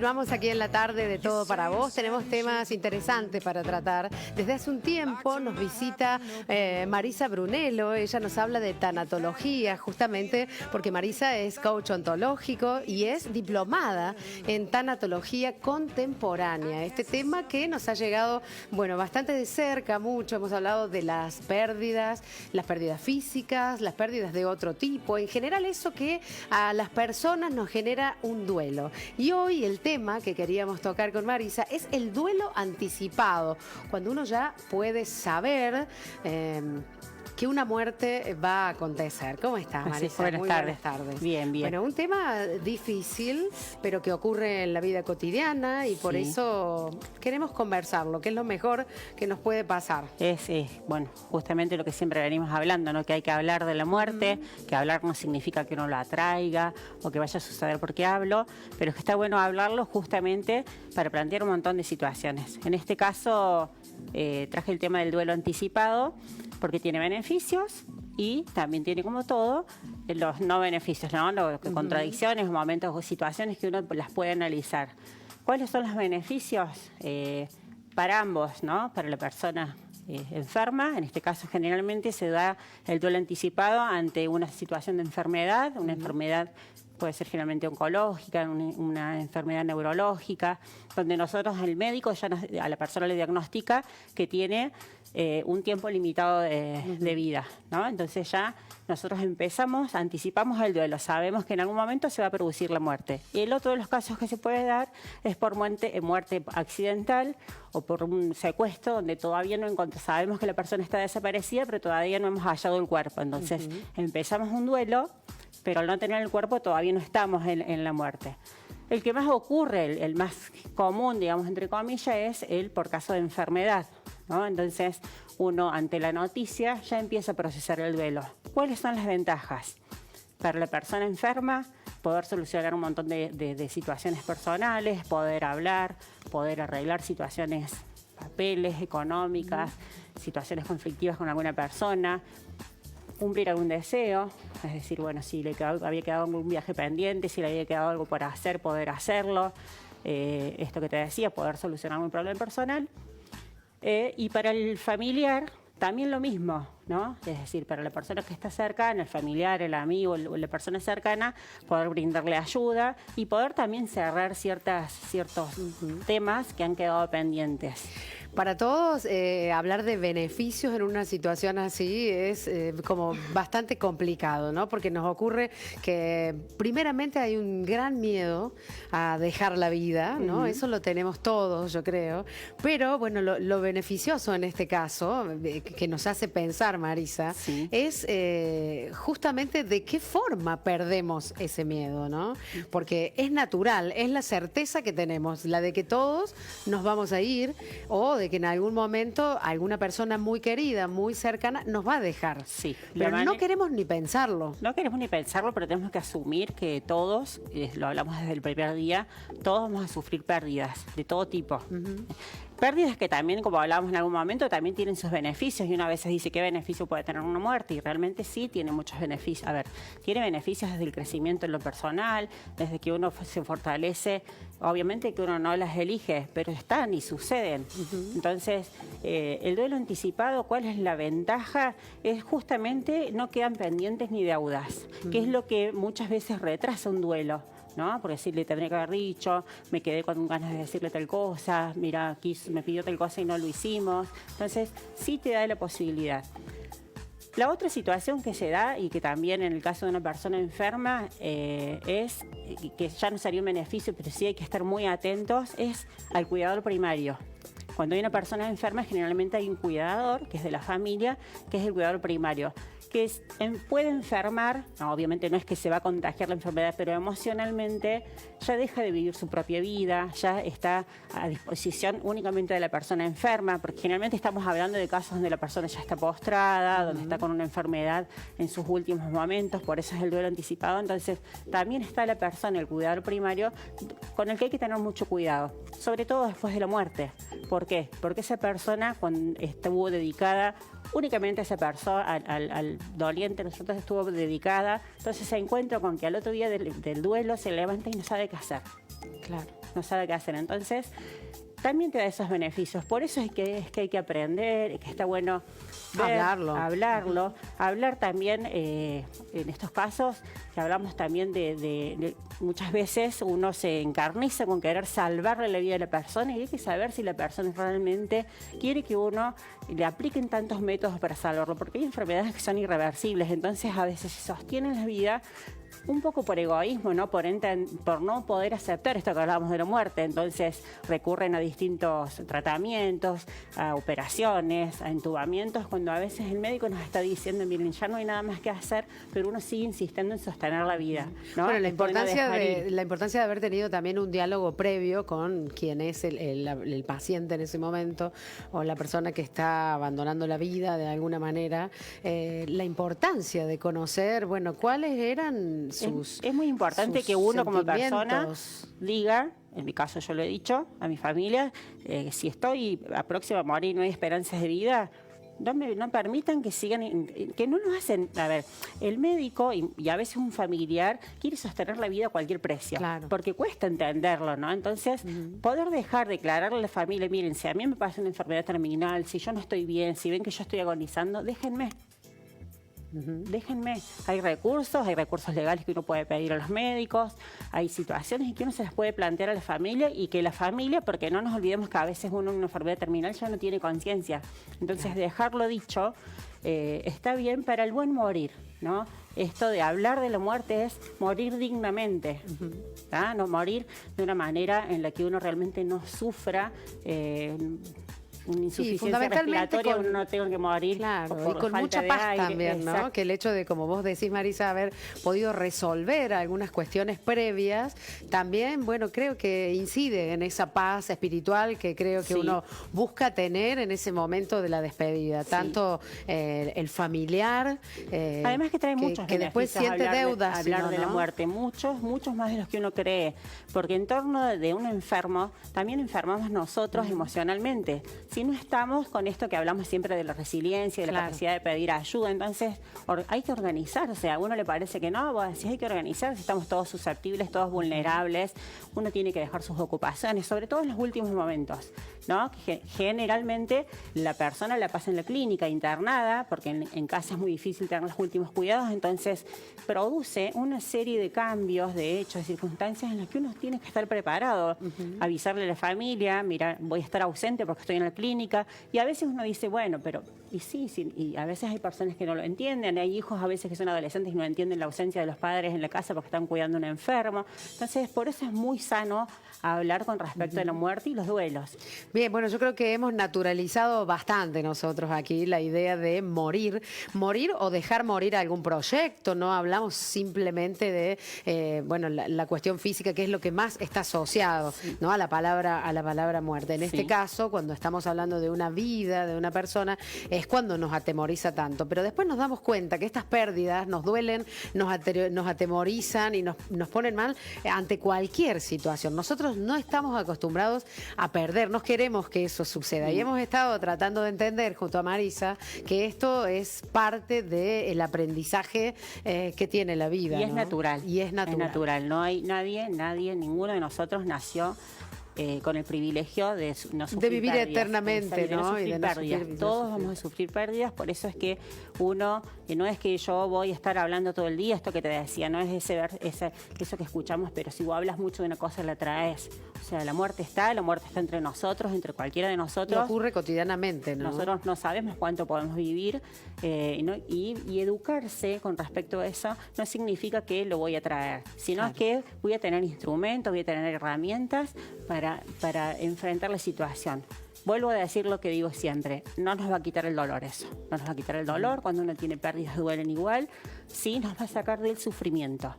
Continuamos aquí en la tarde de Todo para Vos. Tenemos temas interesantes para tratar. Desde hace un tiempo nos visita Marisa Brunello. Ella nos habla de tanatología, justamente porque Marisa es coach ontológico y es diplomada en tanatología contemporánea. Este tema que nos ha llegado, bueno, bastante de cerca, mucho. Hemos hablado de las pérdidas físicas, las pérdidas de otro tipo. En general, eso que a las personas nos genera un duelo. Y hoy el tema que queríamos tocar con Marisa es el duelo anticipado, cuando uno ya puede saber que una muerte va a acontecer. ¿Cómo estás, Marisa? Buenas tardes. Buenas tardes. Bien, bien. Bueno, un tema difícil, pero que ocurre en la vida cotidiana y por eso queremos conversarlo, que es lo mejor que nos puede pasar. Bueno, justamente lo que siempre venimos hablando, ¿no? Que hay que hablar de la muerte, que hablar no significa que uno lo atraiga o que vaya a suceder porque hablo, pero es que está bueno hablarlo justamente para plantear un montón de situaciones. En este caso, traje el tema del duelo anticipado, porque tiene beneficios y también tiene, como todo, los no beneficios, ¿no? Contradicciones, momentos o situaciones que uno las puede analizar. ¿Cuáles son los beneficios para ambos, ¿no? Para la persona enferma, en este caso generalmente se da el duelo anticipado ante una situación de enfermedad, una enfermedad puede ser generalmente oncológica, una enfermedad neurológica, donde nosotros, el médico, ya a la persona le diagnostica que tiene un tiempo limitado de vida, ¿no? Entonces ya nosotros anticipamos el duelo, sabemos que en algún momento se va a producir la muerte. Y el otro de los casos que se puede dar es por muerte accidental o por un secuestro, donde todavía no encontramos, sabemos que la persona está desaparecida, pero todavía no hemos hallado el cuerpo. Entonces empezamos un duelo, pero al no tener el cuerpo todavía no estamos en la muerte. El que más ocurre, el más común, digamos, entre comillas, es el por caso de enfermedad, ¿no? Entonces, uno ante la noticia ya empieza a procesar el duelo. ¿Cuáles son las ventajas? Para la persona enferma, poder solucionar un montón de situaciones personales, poder hablar, poder arreglar situaciones, papeles, económicas, situaciones conflictivas con alguna persona, cumplir algún deseo, es decir, bueno, si había quedado algún viaje pendiente, si le había quedado algo por hacer, poder hacerlo, esto que te decía, poder solucionar un problema personal. Y para el familiar, también lo mismo, ¿no? Es decir, para la persona que está cercana, el familiar, el amigo, la persona cercana, poder brindarle ayuda y poder también cerrar ciertos temas que han quedado pendientes. Para todos, hablar de beneficios en una situación así es como bastante complicado, ¿no? Porque nos ocurre que primeramente hay un gran miedo a dejar la vida, ¿no? Eso lo tenemos todos, yo creo. Pero, bueno, lo beneficioso en este caso, que nos hace pensar, Marisa, es justamente de qué forma perdemos ese miedo, ¿no? Porque es natural, es la certeza que tenemos, la de que todos nos vamos a ir o de que en algún momento alguna persona muy querida, muy cercana, nos va a dejar. Sí. Pero no queremos ni pensarlo. No queremos ni pensarlo, pero tenemos que asumir que todos, lo hablamos desde el primer día, todos vamos a sufrir pérdidas de todo tipo. Pérdidas que también, como hablábamos en algún momento, también tienen sus beneficios y uno a veces dice qué beneficio puede tener una muerte y realmente sí tiene muchos beneficios. A ver, tiene beneficios desde el crecimiento en lo personal, desde que uno se fortalece, obviamente que uno no las elige, pero están y suceden. Entonces, el duelo anticipado, ¿cuál es la ventaja? Es justamente no quedan pendientes ni deudas, que es lo que muchas veces retrasa un duelo, ¿no? Por decirle, tendría que haber dicho, me quedé con ganas de decirle tal cosa, mira, aquí me pidió tal cosa y no lo hicimos. Entonces, sí te da la posibilidad. La otra situación que se da, y que también en el caso de una persona enferma es, que ya no sería un beneficio, pero sí hay que estar muy atentos, es al cuidador primario. Cuando hay una persona enferma, generalmente hay un cuidador, que es de la familia, que es el cuidador primario, que puede enfermar, no, obviamente no es que se va a contagiar la enfermedad, pero emocionalmente ya deja de vivir su propia vida, ya está a disposición únicamente de la persona enferma, porque generalmente estamos hablando de casos donde la persona ya está postrada, donde está con una enfermedad en sus últimos momentos, por eso es el duelo anticipado. Entonces también está la persona, el cuidador primario, con el que hay que tener mucho cuidado, sobre todo después de la muerte. ¿Por qué? Porque esa persona cuando estuvo dedicada únicamente a esa persona, al doliente, nosotros estuvo dedicada, entonces se encuentra con que al otro día del duelo se levanta y no sabe qué hacer. Claro. no sabe qué hacer. Entonces, también te da esos beneficios. Por eso es que hay que aprender, que está bueno ver, hablarlo. Hablar también, en estos casos, que hablamos también de muchas veces uno se encarniza con querer salvarle la vida a la persona y hay que saber si la persona realmente quiere que uno le apliquen tantos métodos para salvarlo, porque hay enfermedades que son irreversibles, entonces a veces se sostienen la vida un poco por egoísmo, ¿no? Por no poder aceptar esto que hablábamos de la muerte. Entonces recurren a distintos tratamientos, a operaciones, a entubamientos, cuando a veces el médico nos está diciendo, miren, ya no hay nada más que hacer, pero uno sigue insistiendo en sostener la vida, ¿no? Bueno, la importancia de haber tenido también un diálogo previo con quien es el paciente en ese momento o la persona que está abandonando la vida de alguna manera, la importancia de conocer, bueno, cuáles eran es muy importante que uno como persona diga, en mi caso yo lo he dicho a mi familia, si estoy a próxima a morir y no hay esperanzas de vida, no permitan que sigan, que no nos hacen. A ver, el médico y a veces un familiar quiere sostener la vida a cualquier precio, claro, porque cuesta entenderlo, ¿no? Entonces, poder dejar de declararle a la familia, miren, si a mí me pasa una enfermedad terminal, si yo no estoy bien, si ven que yo estoy agonizando, déjenme. Déjenme, hay recursos legales que uno puede pedir a los médicos, hay situaciones en que uno se las puede plantear a la familia y que la familia, porque no nos olvidemos que a veces uno en una enfermedad terminal ya no tiene conciencia, entonces dejarlo dicho está bien para el buen morir, ¿no? Esto de hablar de la muerte es morir dignamente, no morir de una manera en la que uno realmente no sufra una insuficiencia respiratoria, uno no tenga que morir, claro, por y con falta mucha de paz aire, también, ¿no? exacto. Que el hecho de, como vos decís, Marisa, haber podido resolver algunas cuestiones previas, también, bueno, creo que incide en esa paz espiritual que creo que uno busca tener en ese momento de la despedida, tanto el familiar, además que trae muchos que después siente deudas, hablar de la muerte, muchos más de los que uno cree, porque en torno de un enfermo también enfermamos nosotros emocionalmente. Si no estamos con esto que hablamos siempre de la resiliencia, de la capacidad de pedir ayuda, entonces hay que organizarse. A uno le parece que no, vos decís hay que organizarse, estamos todos susceptibles, todos vulnerables, uno tiene que dejar sus ocupaciones, sobre todo en los últimos momentos, ¿no? Que generalmente la persona la pasa en la clínica internada, porque en casa es muy difícil tener los últimos cuidados, entonces produce una serie de cambios, de hechos, de circunstancias en las que uno tiene que estar preparado, avisarle a la familia, mira, voy a estar ausente porque estoy en la clínica, y a veces uno dice, bueno, pero, y a veces hay personas que no lo entienden, hay hijos a veces que son adolescentes y no entienden la ausencia de los padres en la casa porque están cuidando a un enfermo, entonces por eso es muy sano hablar con respecto a la muerte y los duelos. Bien, bueno, yo creo que hemos naturalizado bastante nosotros aquí la idea de morir o dejar morir algún proyecto, no hablamos simplemente de, bueno, la cuestión física, que es lo que más está asociado, ¿no? a la palabra muerte. En este caso, cuando estamos hablando de una vida, de una persona, es cuando nos atemoriza tanto, pero después nos damos cuenta que estas pérdidas nos duelen, nos atemorizan y nos ponen mal ante cualquier situación. Nosotros no estamos acostumbrados a perder, no queremos que eso suceda y hemos estado tratando de entender junto a Marisa que esto es parte del aprendizaje que tiene la vida. Y es natural. Y es natural. Es natural, no hay nadie, ninguno de nosotros nació con el privilegio de no sufrir de vivir pérdidas, eternamente, ¿no? Y de no sufrir pérdidas. Todos vamos a sufrir pérdidas, por eso es que uno, no es que yo voy a estar hablando todo el día, esto que te decía, no es eso que escuchamos, pero si vos hablas mucho de una cosa la traes. O sea, la muerte está entre nosotros, entre cualquiera de nosotros. Y ocurre cotidianamente, ¿no? Nosotros no sabemos cuánto podemos vivir y educarse con respecto a eso no significa que lo voy a traer, sino que voy a tener instrumentos, voy a tener herramientas para enfrentar la situación. Vuelvo a decir lo que digo siempre, no nos va a quitar el dolor eso, no nos va a quitar el dolor, cuando uno tiene pérdidas duelen igual, sí nos va a sacar del sufrimiento.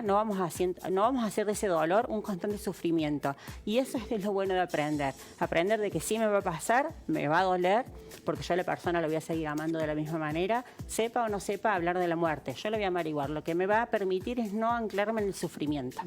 No vamos a hacer de ese dolor un constante sufrimiento. Y eso es lo bueno de aprender de que sí me va a pasar, me va a doler, porque yo a la persona lo voy a seguir amando de la misma manera, sepa o no sepa hablar de la muerte, yo lo voy a averiguar. Lo que me va a permitir es no anclarme en el sufrimiento.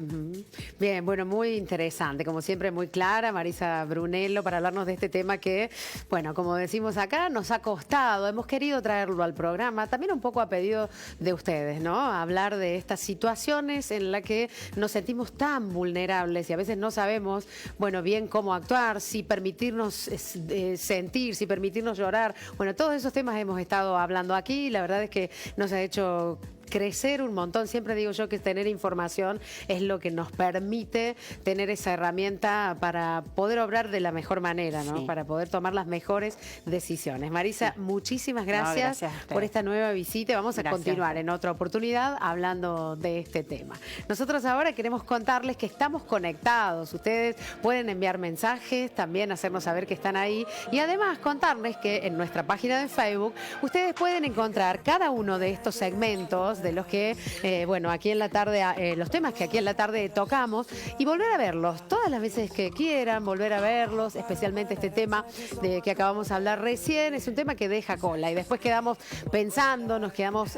Bien, bueno, muy interesante, como siempre muy clara, Marisa Brunello, para hablarnos de este tema que, bueno, como decimos acá, nos ha costado, hemos querido traerlo al programa, también un poco a pedido de ustedes, ¿no? Hablar de estas situaciones situaciones en las que nos sentimos tan vulnerables y a veces no sabemos, bueno, bien cómo actuar, si permitirnos sentir, si permitirnos llorar. Bueno, todos esos temas hemos estado hablando aquí y la verdad es que nos ha hecho crecer un montón. Siempre digo yo que tener información es lo que nos permite tener esa herramienta para poder obrar de la mejor manera, ¿no? Sí. Para poder tomar las mejores decisiones. Marisa, muchísimas gracias, gracias a ustedes. por esta nueva visita. Vamos a Gracias. continuar en otra oportunidad hablando de este tema. Nosotros ahora queremos contarles que estamos conectados. Ustedes pueden enviar mensajes, también hacernos saber que están ahí y además contarles que en nuestra página de Facebook ustedes pueden encontrar cada uno de estos segmentos de los que, bueno, aquí en la tarde, los temas que aquí en la tarde tocamos y volver a verlos todas las veces que quieran, volver a verlos, especialmente este tema de que acabamos de hablar recién, es un tema que deja cola y después quedamos pensando, nos quedamos,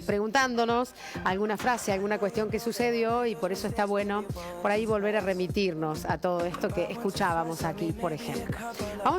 preguntándonos alguna frase, alguna cuestión que sucedió y por eso está bueno por ahí volver a remitirnos a todo esto que escuchábamos aquí, por ejemplo. Vamos a